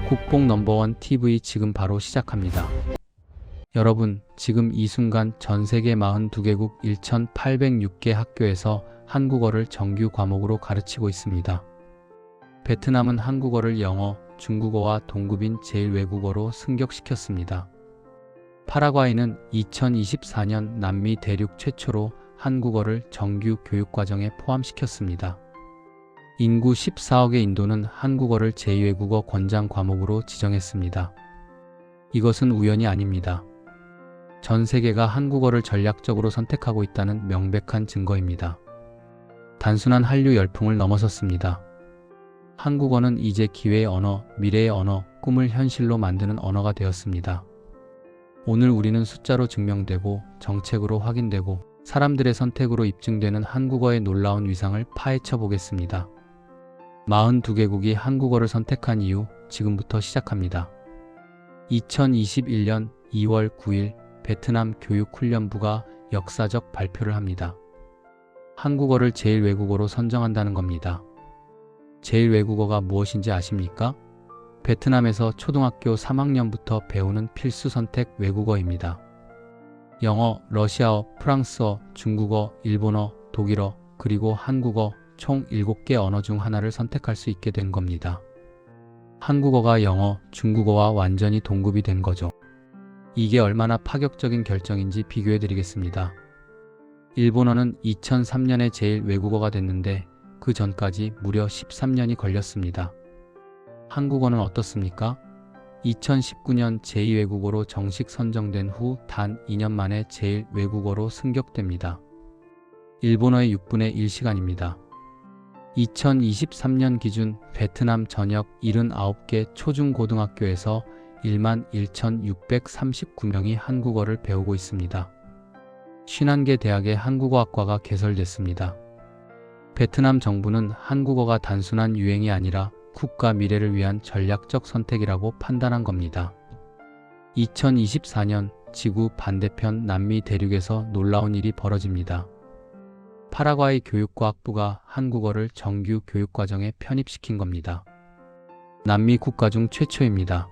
국뽕 넘버원 TV 지금 바로 시작합니다. 여러분, 지금 이 순간 전 세계 42개국 1,806개 학교에서 한국어를 정규 과목으로 가르치고 있습니다. 베트남은 한국어를 영어, 중국어와 동급인 제1외국어로 승격시켰습니다. 파라과이는 2024년 남미 대륙 최초로 한국어를 정규 교육과정에 포함시켰습니다. 인구 14억의 인도는 한국어를 제2외국어 권장 과목으로 지정했습니다. 이것은 우연이 아닙니다. 전 세계가 한국어를 전략적으로 선택하고 있다는 명백한 증거입니다. 단순한 한류 열풍을 넘어섰습니다. 한국어는 이제 기회의 언어, 미래의 언어, 꿈을 현실로 만드는 언어가 되었습니다. 오늘 우리는 숫자로 증명되고 정책으로 확인되고 사람들의 선택으로 입증되는 한국어의 놀라운 위상을 파헤쳐 보겠습니다. 42개국이 한국어를 선택한 이유, 지금부터 시작합니다. 2021년 2월 9일 베트남 교육훈련부가 역사적 발표를 합니다. 한국어를 제1외국어로 선정한다는 겁니다. 제1외국어가 무엇인지 아십니까? 베트남에서 초등학교 3학년부터 배우는 필수 선택 외국어입니다. 영어, 러시아어, 프랑스어, 중국어, 일본어, 독일어, 그리고 한국어 총 7개 언어 중 하나를 선택할 수 있게 된 겁니다. 한국어가 영어, 중국어와 완전히 동급이 된 거죠. 이게 얼마나 파격적인 결정인지 비교해 드리겠습니다. 일본어는 2003년에 제1외국어가 됐는데 그 전까지 무려 13년이 걸렸습니다. 한국어는 어떻습니까? 2019년 제2외국어로 정식 선정된 후 단 2년 만에 제1외국어로 승격됩니다. 일본어의 6분의 1시간입니다. 2023년 기준 베트남 전역 79개 초중고등학교에서 11,639명이 한국어를 배우고 있습니다. 51개 대학의 한국어학과가 개설됐습니다. 베트남 정부는 한국어가 단순한 유행이 아니라 국가 미래를 위한 전략적 선택이라고 판단한 겁니다. 2024년 지구 반대편 남미 대륙에서 놀라운 일이 벌어집니다. 파라과이 교육과학부가 한국어를 정규 교육과정에 편입시킨 겁니다. 남미 국가 중 최초입니다.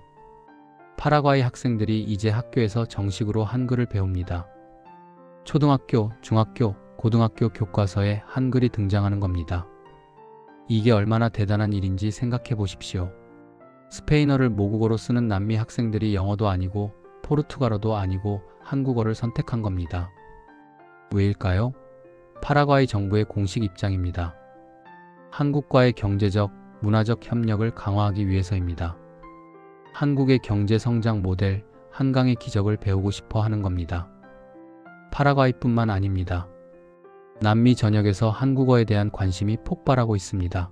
파라과이 학생들이 이제 학교에서 정식으로 한글을 배웁니다. 초등학교, 중학교, 고등학교 교과서에 한글이 등장하는 겁니다. 이게 얼마나 대단한 일인지 생각해 보십시오. 스페인어를 모국어로 쓰는 남미 학생들이 영어도 아니고 포르투갈어도 아니고 한국어를 선택한 겁니다. 왜일까요? 파라과이 정부의 공식 입장입니다. 한국과의 경제적, 문화적 협력을 강화하기 위해서입니다. 한국의 경제 성장 모델, 한강의 기적을 배우고 싶어 하는 겁니다. 파라과이뿐만 아닙니다. 남미 전역에서 한국어에 대한 관심이 폭발하고 있습니다.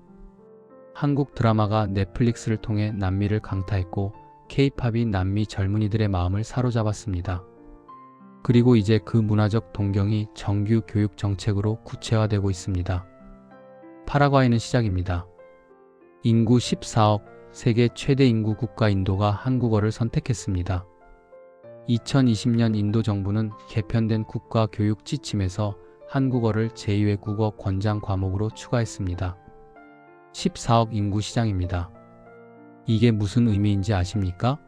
한국 드라마가 넷플릭스를 통해 남미를 강타했고 K-팝이 남미 젊은이들의 마음을 사로잡았습니다. 그리고 이제 그 문화적 동경이 정규 교육 정책으로 구체화되고 있습니다. 파라과이는 시작입니다. 인구 14억, 세계 최대 인구 국가 인도가 한국어를 선택했습니다. 2020년 인도 정부는 개편된 국가 교육 지침에서 한국어를 제2외국어 권장 과목으로 추가했습니다. 14억 인구 시장입니다. 이게 무슨 의미인지 아십니까?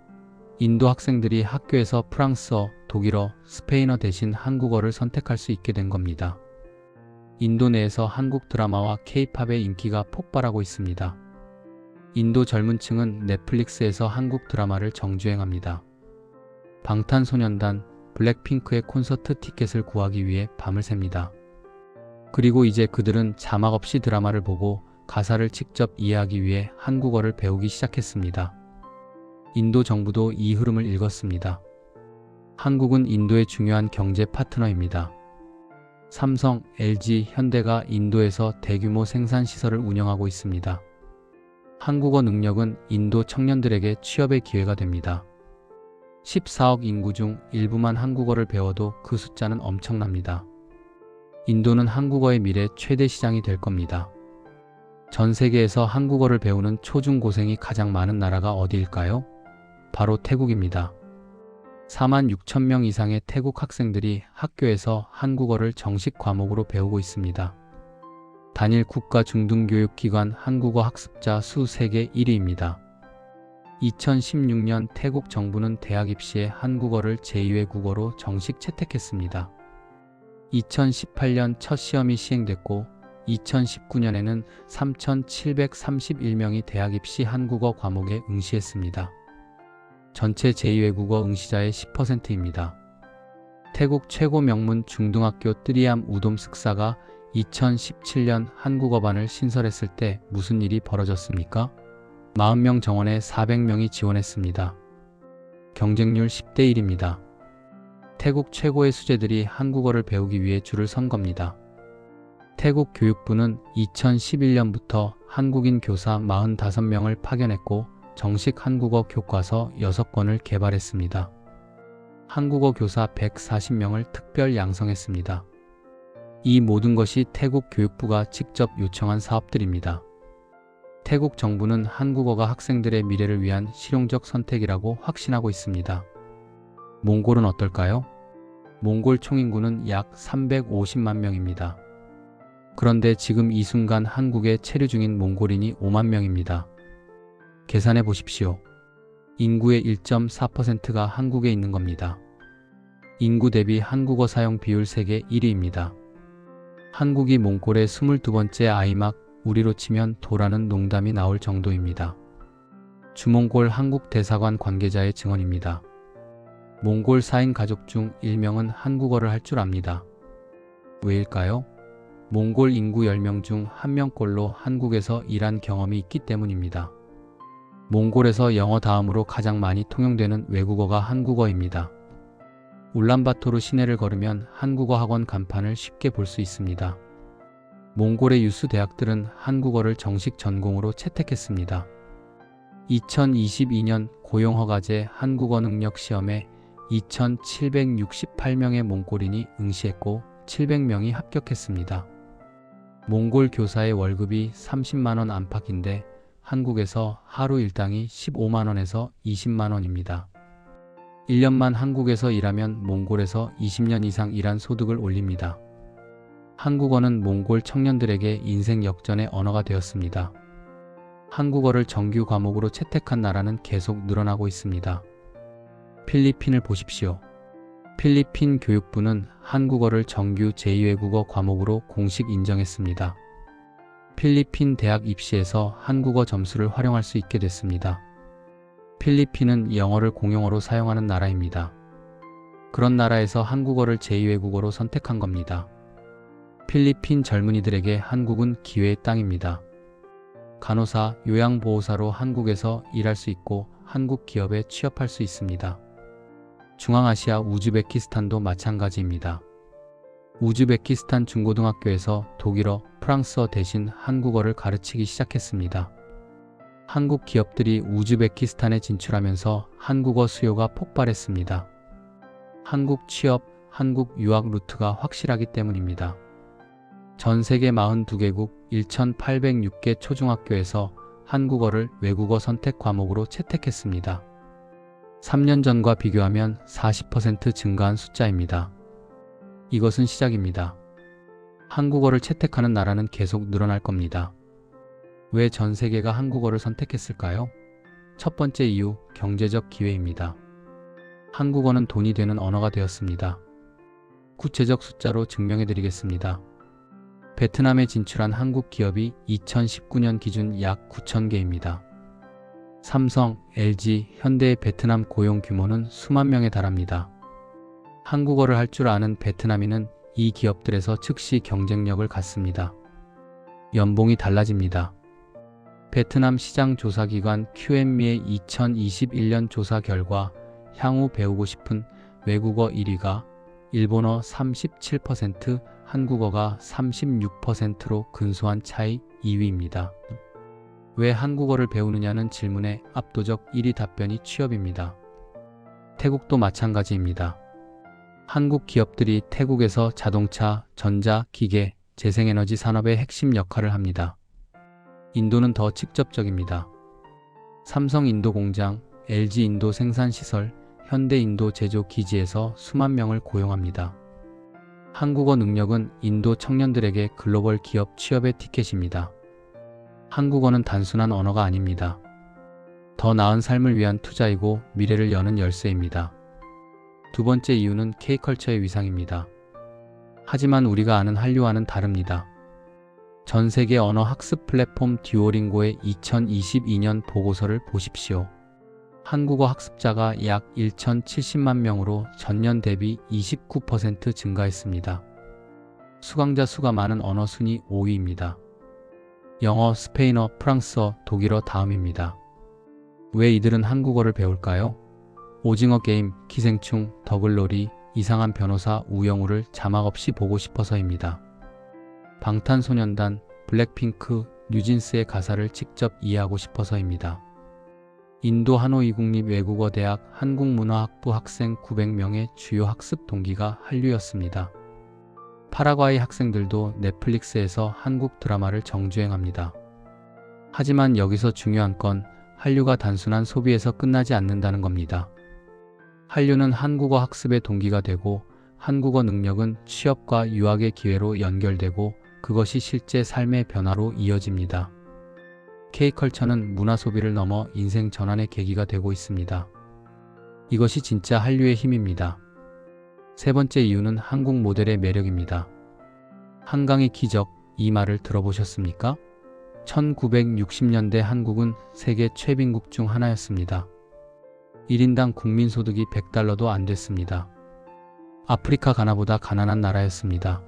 인도 학생들이 학교에서 프랑스어, 독일어, 스페인어 대신 한국어를 선택할 수 있게 된 겁니다. 인도 내에서 한국 드라마와 K-팝의 인기가 폭발하고 있습니다. 인도 젊은 층은 넷플릭스에서 한국 드라마를 정주행합니다. 방탄소년단, 블랙핑크의 콘서트 티켓을 구하기 위해 밤을 샙니다. 그리고 이제 그들은 자막 없이 드라마를 보고 가사를 직접 이해하기 위해 한국어를 배우기 시작했습니다. 인도 정부도 이 흐름을 읽었습니다. 한국은 인도의 중요한 경제 파트너입니다. 삼성, LG, 현대가 인도에서 대규모 생산 시설을 운영하고 있습니다. 한국어 능력은 인도 청년들에게 취업의 기회가 됩니다. 14억 인구 중 일부만 한국어를 배워도 그 숫자는 엄청납니다. 인도는 한국어의 미래 최대 시장이 될 겁니다. 전 세계에서 한국어를 배우는 초중고생이 가장 많은 나라가 어디일까요? 바로 태국입니다. 4만 6천 명 이상의 태국 학생들이 학교에서 한국어를 정식 과목으로 배우고 있습니다. 단일 국가 중등교육기관 한국어 학습자 수 세계 1위입니다. 2016년 태국 정부는 대학 입시에 한국어를 제2외 국어로 정식 채택했습니다. 2018년 첫 시험이 시행됐고 2019년에는 3,731명이 대학 입시 한국어 과목에 응시했습니다. 전체 제2외국어 응시자의 10%입니다. 태국 최고 명문 중등학교 뜨리암 우돔 슥사가 2017년 한국어반을 신설했을 때 무슨 일이 벌어졌습니까? 40명 정원에 400명이 지원했습니다. 경쟁률 10대 1입니다. 태국 최고의 수재들이 한국어를 배우기 위해 줄을 선 겁니다. 태국 교육부는 2011년부터 한국인 교사 45명을 파견했고 정식 한국어 교과서 6권을 개발했습니다. 한국어 교사 140명을 특별 양성했습니다. 이 모든 것이 태국 교육부가 직접 요청한 사업들입니다. 태국 정부는 한국어가 학생들의 미래를 위한 실용적 선택이라고 확신하고 있습니다. 몽골은 어떨까요? 몽골 총인구는 약 350만 명입니다. 그런데 지금 이 순간 한국에 체류 중인 몽골인이 5만 명입니다. 계산해 보십시오. 인구의 1.4%가 한국에 있는 겁니다. 인구 대비 한국어 사용 비율 세계 1위입니다. 한국이 몽골의 22번째 아이막, 우리로 치면 도라는 농담이 나올 정도입니다. 주몽골 한국 대사관 관계자의 증언입니다. 몽골 4인 가족 중 1명은 한국어를 할 줄 압니다. 왜일까요? 몽골 인구 10명 중 1명꼴로 한국에서 일한 경험이 있기 때문입니다. 몽골에서 영어 다음으로 가장 많이 통용되는 외국어가 한국어입니다. 울란바토르 시내를 걸으면 한국어 학원 간판을 쉽게 볼 수 있습니다. 몽골의 유수 대학들은 한국어를 정식 전공으로 채택했습니다. 2022년 고용허가제 한국어 능력 시험에 2,768명의 몽골인이 응시했고 700명이 합격했습니다. 몽골 교사의 월급이 30만 원 안팎인데 한국에서 하루 일당이 15만 원에서 20만 원입니다. 1년만 한국에서 일하면 몽골에서 20년 이상 일한 소득을 올립니다. 한국어는 몽골 청년들에게 인생 역전의 언어가 되었습니다. 한국어를 정규 과목으로 채택한 나라는 계속 늘어나고 있습니다. 필리핀을 보십시오. 필리핀 교육부는 한국어를 정규 제2외국어 과목으로 공식 인정했습니다. 필리핀 대학 입시에서 한국어 점수를 활용할 수 있게 됐습니다. 필리핀은 영어를 공용어로 사용하는 나라입니다. 그런 나라에서 한국어를 제2외국어로 선택한 겁니다. 필리핀 젊은이들에게 한국은 기회의 땅입니다. 간호사, 요양보호사로 한국에서 일할 수 있고 한국 기업에 취업할 수 있습니다. 중앙아시아 우즈베키스탄도 마찬가지입니다. 우즈베키스탄 중고등학교에서 독일어, 프랑스어 대신 한국어를 가르치기 시작했습니다. 한국 기업들이 우즈베키스탄에 진출하면서 한국어 수요가 폭발했습니다. 한국 취업, 한국 유학 루트가 확실하기 때문입니다. 전 세계 42개국 1,806개 초중학교에서 한국어를 외국어 선택 과목으로 채택했습니다. 3년 전과 비교하면 40% 증가한 숫자입니다. 이것은 시작입니다. 한국어를 채택하는 나라는 계속 늘어날 겁니다. 왜 전 세계가 한국어를 선택했을까요? 첫 번째 이유, 경제적 기회입니다. 한국어는 돈이 되는 언어가 되었습니다. 구체적 숫자로 증명해 드리겠습니다. 베트남에 진출한 한국 기업이 2019년 기준 약 9,000개입니다. 삼성, LG, 현대의 베트남 고용 규모는 수만 명에 달합니다. 한국어를 할 줄 아는 베트남인은 이 기업들에서 즉시 경쟁력을 갖습니다. 연봉이 달라집니다. 베트남 시장 조사기관 QM의 2021년 조사 결과 향후 배우고 싶은 외국어 1위가 일본어 37%, 한국어가 36%로 근소한 차이 2위입니다. 왜 한국어를 배우느냐는 질문에 압도적 1위 답변이 취업입니다. 태국도 마찬가지입니다. 한국 기업들이 태국에서 자동차, 전자, 기계, 재생에너지 산업의 핵심 역할을 합니다. 인도는 더 직접적입니다. 삼성 인도 공장, LG 인도 생산시설, 현대 인도 제조 기지에서 수만 명을 고용합니다. 한국어 능력은 인도 청년들에게 글로벌 기업 취업의 티켓입니다. 한국어는 단순한 언어가 아닙니다. 더 나은 삶을 위한 투자이고 미래를 여는 열쇠입니다. 두 번째 이유는 K컬처의 위상입니다. 하지만 우리가 아는 한류와는 다릅니다. 전 세계 언어 학습 플랫폼 듀오링고의 2022년 보고서를 보십시오. 한국어 학습자가 약 1,070만 명으로 전년 대비 29% 증가했습니다. 수강자 수가 많은 언어 순위 5위입니다. 영어, 스페인어, 프랑스어, 독일어 다음입니다. 왜 이들은 한국어를 배울까요? 오징어 게임, 기생충, 더글로리, 이상한 변호사 우영우를 자막 없이 보고 싶어서입니다. 방탄소년단, 블랙핑크, 뉴진스의 가사를 직접 이해하고 싶어서입니다. 인도 하노이 국립외국어대학 한국문화학부 학생 900명의 주요 학습 동기가 한류였습니다. 파라과이 학생들도 넷플릭스에서 한국 드라마를 정주행합니다. 하지만 여기서 중요한 건 한류가 단순한 소비에서 끝나지 않는다는 겁니다. 한류는 한국어 학습의 동기가 되고 한국어 능력은 취업과 유학의 기회로 연결되고 그것이 실제 삶의 변화로 이어집니다. K컬처는 문화 소비를 넘어 인생 전환의 계기가 되고 있습니다. 이것이 진짜 한류의 힘입니다. 세 번째 이유는 한국 모델의 매력입니다. 한강의 기적, 이 말을 들어보셨습니까? 1960년대 한국은 세계 최빈국 중 하나였습니다. 1인당 국민소득이 $100도 안 됐습니다. 아프리카 가나보다 가난한 나라였습니다.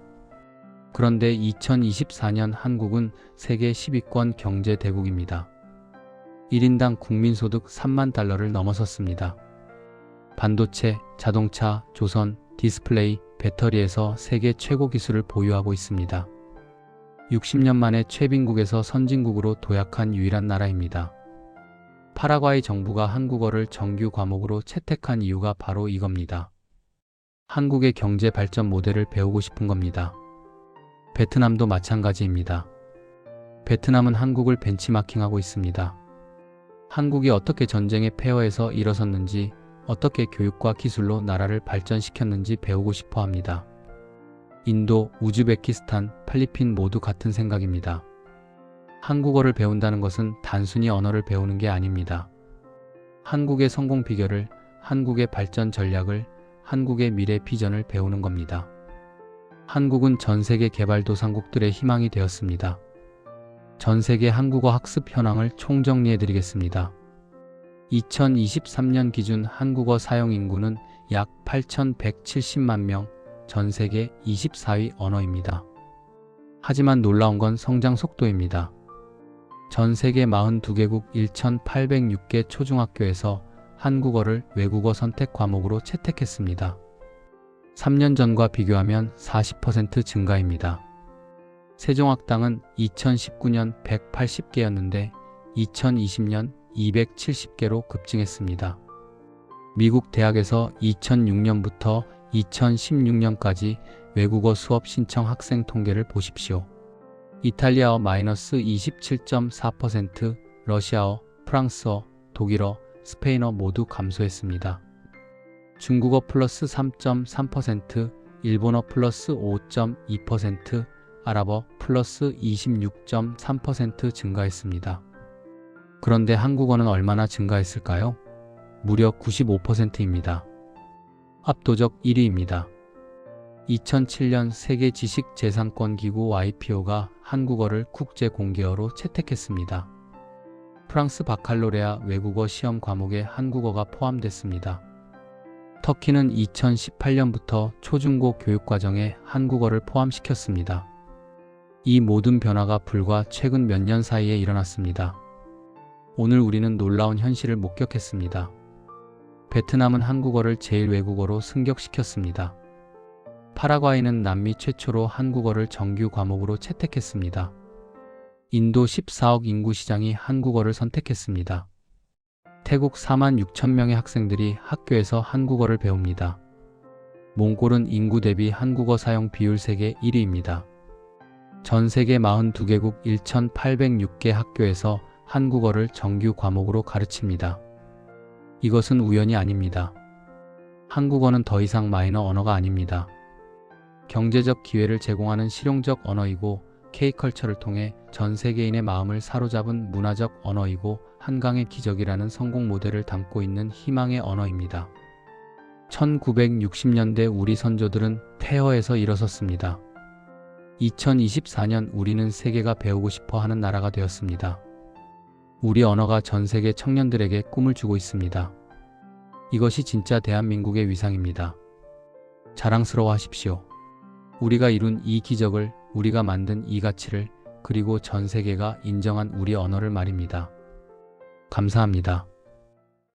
그런데 2024년 한국은 세계 10위권 경제 대국입니다. 1인당 국민소득 $30,000를 넘어섰습니다. 반도체, 자동차, 조선, 디스플레이, 배터리에서 세계 최고 기술을 보유하고 있습니다. 60년 만에 최빈국에서 선진국으로 도약한 유일한 나라입니다. 파라과이 정부가 한국어를 정규 과목으로 채택한 이유가 바로 이겁니다. 한국의 경제 발전 모델을 배우고 싶은 겁니다. 베트남도 마찬가지입니다. 베트남은 한국을 벤치마킹하고 있습니다. 한국이 어떻게 전쟁의 폐허에서 일어섰는지, 어떻게 교육과 기술로 나라를 발전시켰는지 배우고 싶어 합니다. 인도, 우즈베키스탄, 필리핀 모두 같은 생각입니다. 한국어를 배운다는 것은 단순히 언어를 배우는 게 아닙니다. 한국의 성공 비결을, 한국의 발전 전략을, 한국의 미래 비전을 배우는 겁니다. 한국은 전 세계 개발도상국들의 희망이 되었습니다. 전 세계 한국어 학습 현황을 총정리해 드리겠습니다. 2023년 기준 한국어 사용 인구는 약 8,170만 명, 전 세계 24위 언어입니다. 하지만 놀라운 건 성장 속도입니다. 전 세계 42개국 1,806개 초중학교에서 한국어를 외국어 선택 과목으로 채택했습니다. 3년 전과 비교하면 40% 증가입니다. 세종학당은 2019년 180개였는데 2020년 270개로 급증했습니다. 미국 대학에서 2006년부터 2016년까지 외국어 수업 신청 학생 통계를 보십시오. 이탈리아어 -27.4%, 러시아어, 프랑스어, 독일어, 스페인어 모두 감소했습니다. 중국어 플러스 3.3%, 일본어 플러스 5.2%, 아랍어 플러스 26.3% 증가했습니다. 그런데 한국어는 얼마나 증가했을까요? 무려 95%입니다. 압도적 1위입니다. 2007년 세계 지식재산권기구 YPO가 한국어를 국제공개어로 채택했습니다. 프랑스 바칼로레아 외국어 시험 과목에 한국어가 포함됐습니다. 터키는 2018년부터 초중고 교육과정에 한국어를 포함시켰습니다. 이 모든 변화가 불과 최근 몇 년 사이에 일어났습니다. 오늘 우리는 놀라운 현실을 목격했습니다. 베트남은 한국어를 제1외국어로 승격시켰습니다. 파라과이는 남미 최초로 한국어를 정규 과목으로 채택했습니다. 인도 14억 인구 시장이 한국어를 선택했습니다. 태국 4만 6천 명의 학생들이 학교에서 한국어를 배웁니다. 몽골은 인구 대비 한국어 사용 비율 세계 1위입니다. 전 세계 42개국 1,806개 학교에서 한국어를 정규 과목으로 가르칩니다. 이것은 우연이 아닙니다. 한국어는 더 이상 마이너 언어가 아닙니다. 경제적 기회를 제공하는 실용적 언어이고 K컬처를 통해 전 세계인의 마음을 사로잡은 문화적 언어이고 한강의 기적이라는 성공 모델을 담고 있는 희망의 언어입니다. 1960년대 우리 선조들은 폐허에서 일어섰습니다. 2024년 우리는 세계가 배우고 싶어 하는 나라가 되었습니다. 우리 언어가 전 세계 청년들에게 꿈을 주고 있습니다. 이것이 진짜 대한민국의 위상입니다. 자랑스러워하십시오. 우리가 이룬 이 기적을, 우리가 만든 이 가치를, 그리고 전 세계가 인정한 우리 언어를 말입니다. 감사합니다.